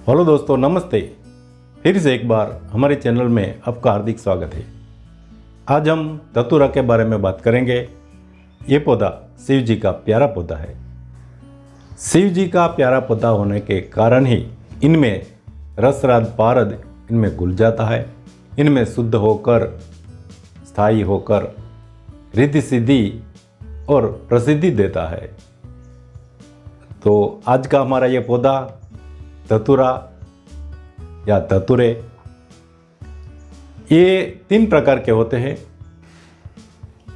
Hello दोस्तों, नमस्ते। फिर से एक बार हमारे चैनल में आपका हार्दिक स्वागत है। आज हम धतूरा के बारे में बात करेंगे। ये पौधा शिव जी का प्यारा पौधा है। शिव जी का प्यारा पौधा होने के कारण ही इनमें रसराज पारद इनमें घुल जाता है। इनमें शुद्ध होकर, स्थायी होकर रिद्धि सिद्धि और प्रसिद्धि देता है। तो आज का हमारा ये पौधा धतूरा या धतूरे, ये 3 प्रकार के होते हैं।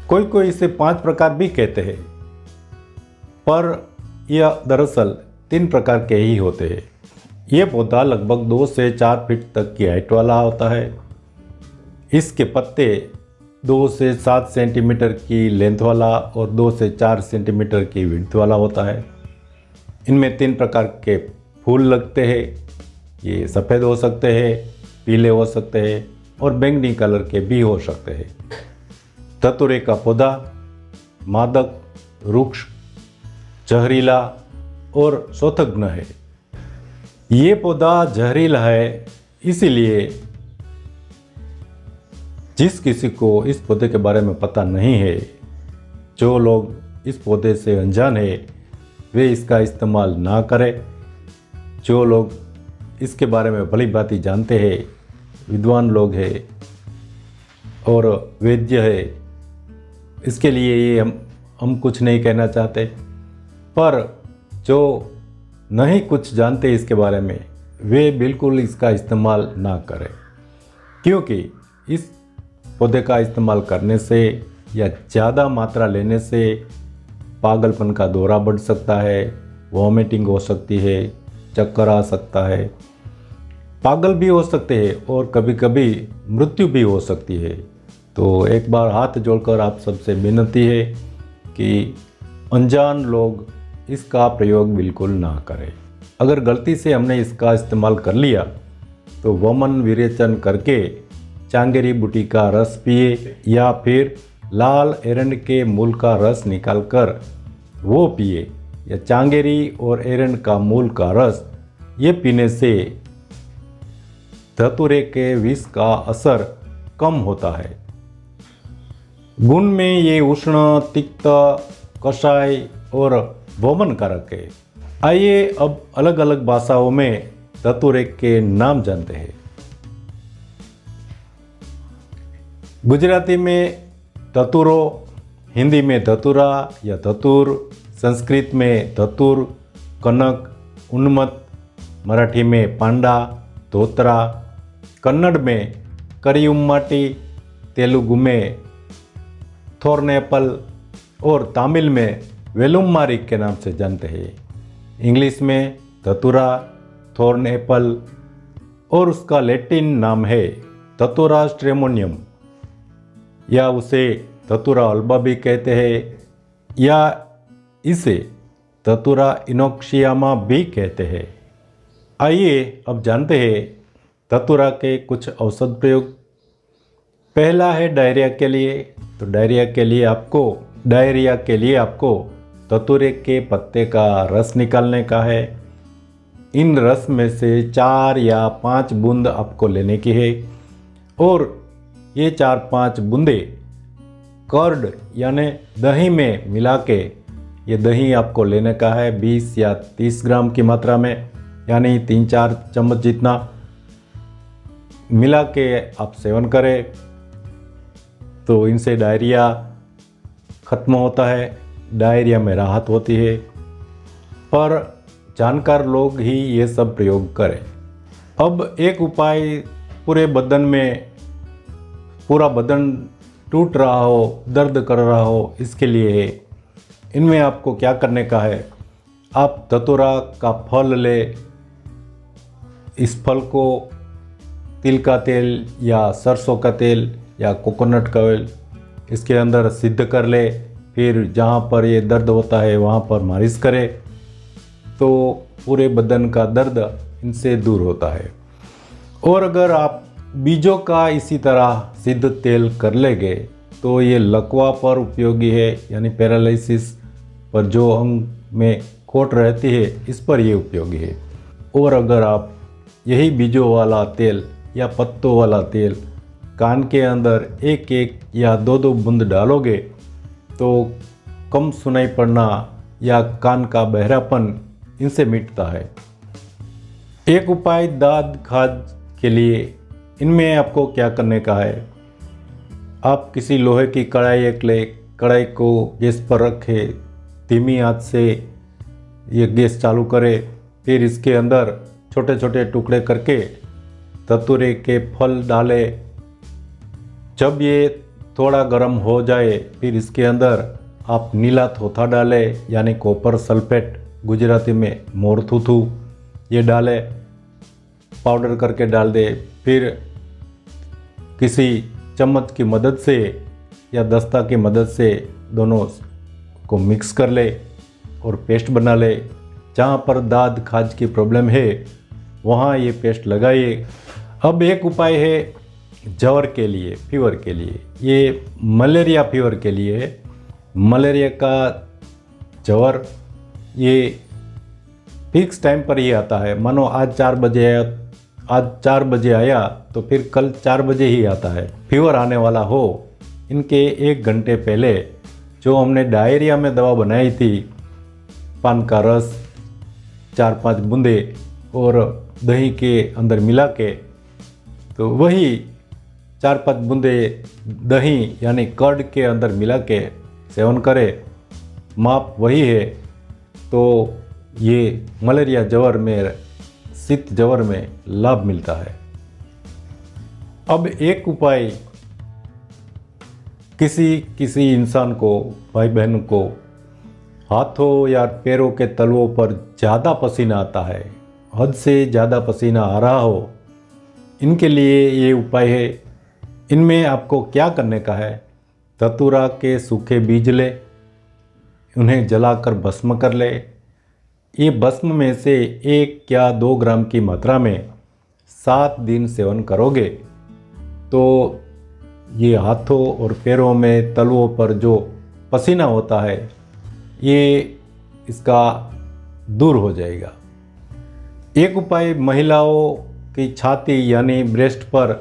कोई कोई इसे 5 प्रकार भी कहते हैं, पर यह दरअसल 3 प्रकार के ही होते हैं। ये पौधा लगभग 2 से 4 फीट तक की हाइट वाला होता है। इसके पत्ते 2 से 7 सेंटीमीटर की लेंथ वाला और 2 से 4 सेंटीमीटर की विड्थ वाला होता है। इनमें 3 प्रकार के फूल लगते हैं। ये सफ़ेद हो सकते हैं, पीले हो सकते हैं और बैंगनी कलर के भी हो सकते हैं। धतूरे का पौधा मादक, रुक्ष, जहरीला और शोथग्न है। ये पौधा जहरीला है, इसीलिए जिस किसी को इस पौधे के बारे में पता नहीं है, जो लोग इस पौधे से अनजान है, वे इसका इस्तेमाल ना करें। जो लोग इसके बारे में भली भांति जानते हैं, विद्वान लोग हैं और वैद्य है, इसके लिए ये हम कुछ नहीं कहना चाहते। पर जो नहीं कुछ जानते इसके बारे में, वे बिल्कुल इसका इस्तेमाल ना करें, क्योंकि इस पौधे का इस्तेमाल करने से या ज़्यादा मात्रा लेने से पागलपन का दौरा बढ़ सकता है, वॉमिटिंग हो सकती है, चक्कर आ सकता है, पागल भी हो सकते हैं और कभी कभी मृत्यु भी हो सकती है। तो एक बार हाथ जोड़कर आप सबसे विनती है कि अनजान लोग इसका प्रयोग बिल्कुल ना करें। अगर गलती से हमने इसका इस्तेमाल कर लिया तो वमन विरेचन करके चांगेरी बूटी का रस पिए या फिर लाल एरंड के मूल का रस निकालकर वो पिए, या चांगेरी और एरंड का मूल का रस ये पीने से धतूरे के विष का असर कम होता है। गुण में ये उष्ण, तिक्त, कषाय और वमन कारक है। आइए अब अलग अलग भाषाओं में धतूरे के नाम जानते हैं। गुजराती में धतूरो, हिंदी में धतूरा या धतूर, संस्कृत में धतूर, कनक, उन्मत्त, मराठी में पांडा, धोत्रा, कन्नड़ में करियुम्माटी, तेलुगु में थोर्नेपल और तमिल में वेलुम्मारी के नाम से जानते हैं। इंग्लिश में धतूरा, थोर्न एप्पल और उसका लैटिन नाम है धतूरा स्ट्रेमोनियम, या उसे धतूरा अल्बा भी कहते हैं, या इसे धतूरा इनोक्सियामा भी कहते हैं। आइए अब जानते हैं धतूरा के कुछ औषध प्रयोग। पहला है डायरिया के लिए। तो डायरिया के लिए आपको धतूरे के पत्ते का रस निकालने का है। इन रस में से 4 या 5 बूंद आपको लेने की है और ये 4-5 बूंदे कर्ड यानी दही में मिला के, ये दही आपको लेने का है 20 या 30 ग्राम की मात्रा में, यानी 3-4 चम्मच जितना मिला के आप सेवन करें। तो इनसे डायरिया खत्म होता है, डायरिया में राहत होती है। पर जानकार लोग ही ये सब प्रयोग करें। अब एक उपाय, पूरा बदन टूट रहा हो, दर्द कर रहा हो, इसके लिए है। इनमें आपको क्या करने का है, आप धतूरा का फल ले, इस फल को तिल का तेल या सरसों का तेल या कोकोनट का ऑयल इसके अंदर सिद्ध कर ले, फिर जहाँ पर ये दर्द होता है वहाँ पर मालिश करे, तो पूरे बदन का दर्द इनसे दूर होता है। और अगर आप बीजों का इसी तरह सिद्ध तेल कर लेंगे तो ये लकवा पर उपयोगी है, यानी पैरालिसिस पर जो अंग में खोट रहती है इस पर ये उपयोगी है। और अगर आप यही बीजों वाला तेल या पत्तों वाला तेल कान के अंदर एक एक या दो दो बूंद डालोगे तो कम सुनाई पड़ना या कान का बहरापन इनसे मिटता है। एक उपाय दाद खाज के लिए, इनमें आपको क्या करने का है, आप किसी लोहे की कढ़ाई एक ले, कढ़ाई को गैस पर रखे, धीमी आंच से ये गैस चालू करें, फिर इसके अंदर छोटे छोटे टुकड़े करके धतूरे के फल डालें। जब ये थोड़ा गर्म हो जाए फिर इसके अंदर आप नीला थोथा डालें, यानी कॉपर सल्फेट, गुजराती में मोरथूथू, ये डालें, पाउडर करके डाल दे। फिर किसी चम्मच की मदद से या दस्ता की मदद से दोनों को मिक्स कर ले और पेस्ट बना ले। जहाँ पर दाद खाज की प्रॉब्लम है वहाँ ये पेस्ट लगाइए। अब एक उपाय है ज्वर के लिए, फीवर के लिए, ये मलेरिया फीवर के लिए है। मलेरिया का ज्वर ये फिक्स टाइम पर ही आता है, मानो आज 4 बजे आया तो फिर कल 4 बजे ही आता है। फीवर आने वाला हो, इनके 1 घंटे पहले जो हमने डायरिया में दवा बनाई थी, पान का रस 4-5 बूंदे और दही के अंदर मिला के, तो वही 4-5 बूंदे दही यानी कर्ड के अंदर मिला के सेवन करें, माप वही है, तो ये मलेरिया ज्वर में, शीत ज्वर में लाभ मिलता है। अब एक उपाय, किसी इंसान को, भाई बहन को हाथों या पैरों के तलवों पर ज़्यादा पसीना आता है, हद से ज़्यादा पसीना आ रहा हो, इनके लिए ये उपाय है। इनमें आपको क्या करने का है, धतूरा के सूखे बीज ले, उन्हें जलाकर भस्म कर ले। ये भस्म में से 1 या 2 ग्राम की मात्रा में 7 दिन सेवन करोगे तो ये हाथों और पैरों में तलवों पर जो पसीना होता है ये इसका दूर हो जाएगा। एक उपाय, महिलाओं की छाती यानी ब्रेस्ट पर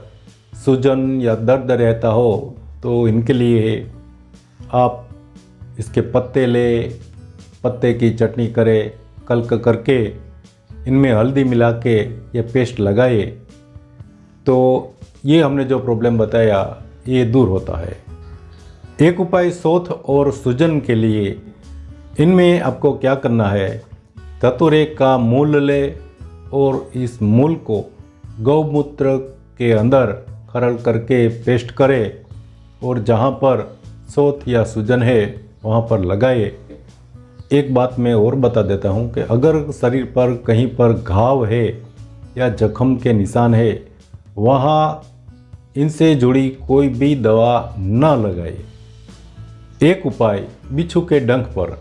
सूजन या दर्द रहता हो तो इनके लिए आप इसके पत्ते ले, पत्ते की चटनी करें, कल्क करके इनमें हल्दी मिला के ये पेस्ट लगाए तो ये हमने जो प्रॉब्लम बताया ये दूर होता है। एक उपाय शोथ और सूजन के लिए, इनमें आपको क्या करना है, धतूरे का मूल ले और इस मूल को गौमूत्र के अंदर खरल करके पेस्ट करें और जहाँ पर शोथ या सूजन है वहाँ पर लगाए। एक बात मैं और बता देता हूँ कि अगर शरीर पर कहीं पर घाव है या जख्म के निशान है, वहाँ इनसे जुड़ी कोई भी दवा न लगाए। एक उपाय, बिच्छू के डंक पर,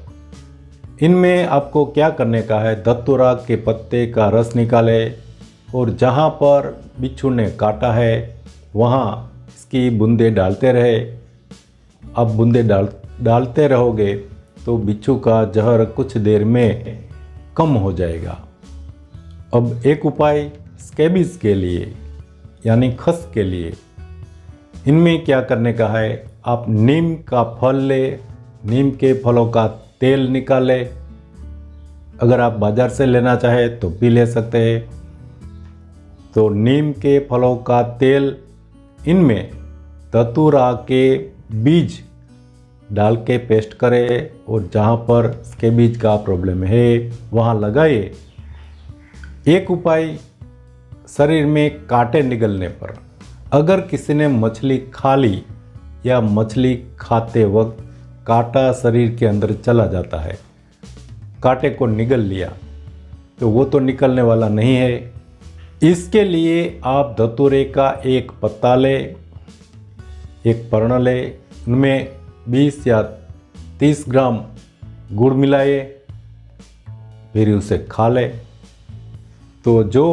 इनमें आपको क्या करने का है, धतूरा के पत्ते का रस निकाले और जहाँ पर बिच्छू ने काटा है वहाँ इसकी बूंदे डालते रहे। अब बूंदे डालते रहोगे तो बिच्छू का जहर कुछ देर में कम हो जाएगा। अब एक उपाय स्कैबीज के लिए यानी खस के लिए, इनमें क्या करने का है, आप नीम का फल ले, नीम के फलों का तेल निकाले, अगर आप बाज़ार से लेना चाहें तो भी ले सकते हैं। तो नीम के फलों का तेल, इनमें धतूरा के बीज डाल के पेस्ट करें और जहाँ पर स्कैबीज का प्रॉब्लम है वहाँ लगाए। एक उपाय, शरीर में कांटे निकलने पर, अगर किसी ने मछली खा ली या मछली खाते वक्त कांटा शरीर के अंदर चला जाता है, कांटे को निगल लिया, तो वो तो निकलने वाला नहीं है। इसके लिए आप धतूरे का एक पत्ता ले, एक पर्ण ले, उनमें 20 या 30 ग्राम गुड़ मिलाए, फिर उसे खा ले, तो जो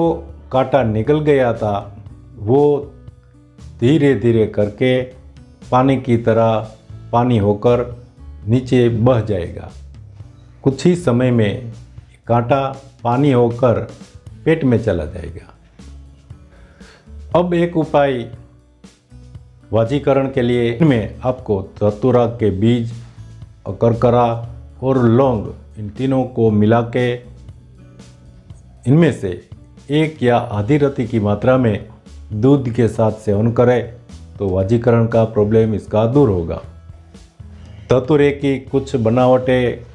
कांटा निकल गया था वो धीरे धीरे करके पानी की तरह पानी होकर नीचे बह जाएगा। कुछ ही समय में कांटा पानी होकर पेट में चला जाएगा। अब एक उपाय वाजीकरण के लिए, इनमें आपको धतूरा के बीज, करकरा और लौंग, इन तीनों को मिला के इनमें से 1 या आधी रत्ती की मात्रा में दूध के साथ सेवन करें तो वाजीकरण का प्रॉब्लम इसका दूर होगा। धतूरे की कुछ बनावटें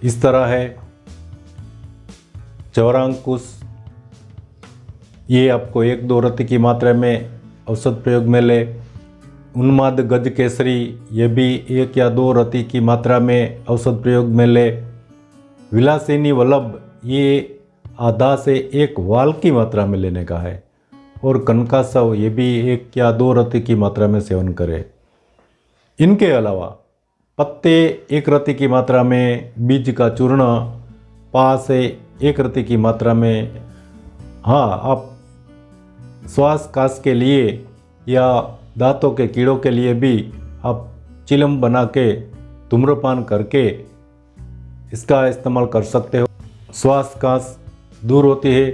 इस तरह है। चौरांकुश, ये आपको 1-2 रत्ती की मात्रा में औषध प्रयोग में ले। उन्माद गज केसरी, ये भी 1 या 2 रत्ती की मात्रा में औषध प्रयोग में ले। विलासिनी वल्लभ, ये आधा से 1 वाल की मात्रा में लेने का है। और कनकासव, ये भी 1 या 2 रत्ती की मात्रा में सेवन करें। इनके अलावा पत्ते 1 रत्ती की मात्रा में, बीज का चूर्ण 5 से 1 रत्ती की मात्रा में। हाँ, आप श्वास कास के लिए या दांतों के कीड़ों के लिए भी आप चिलम बना के धूम्रपान करके इसका इस्तेमाल कर सकते हो। श्वास कास दूर होती है।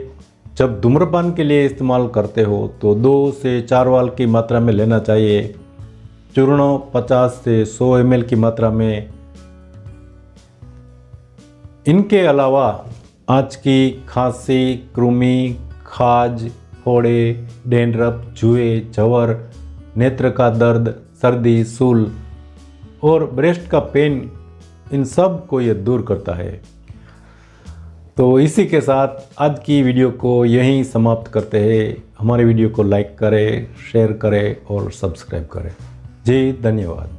जब धूम्रपान के लिए इस्तेमाल करते हो तो 2 से 4 वाल की मात्रा में लेना चाहिए। चूर्ण 50 से 100 ml की मात्रा में। इनके अलावा आज की खांसी, कृमि, खाज, फोड़े, डैंड्रफ, जुए, जवर, नेत्र का दर्द, सर्दी, सूल और ब्रेस्ट का पेन, इन सब को ये दूर करता है। तो इसी के साथ आज की वीडियो को यहीं समाप्त करते हैं। हमारे वीडियो को लाइक करें, शेयर करें और सब्सक्राइब करें। जी धन्यवाद।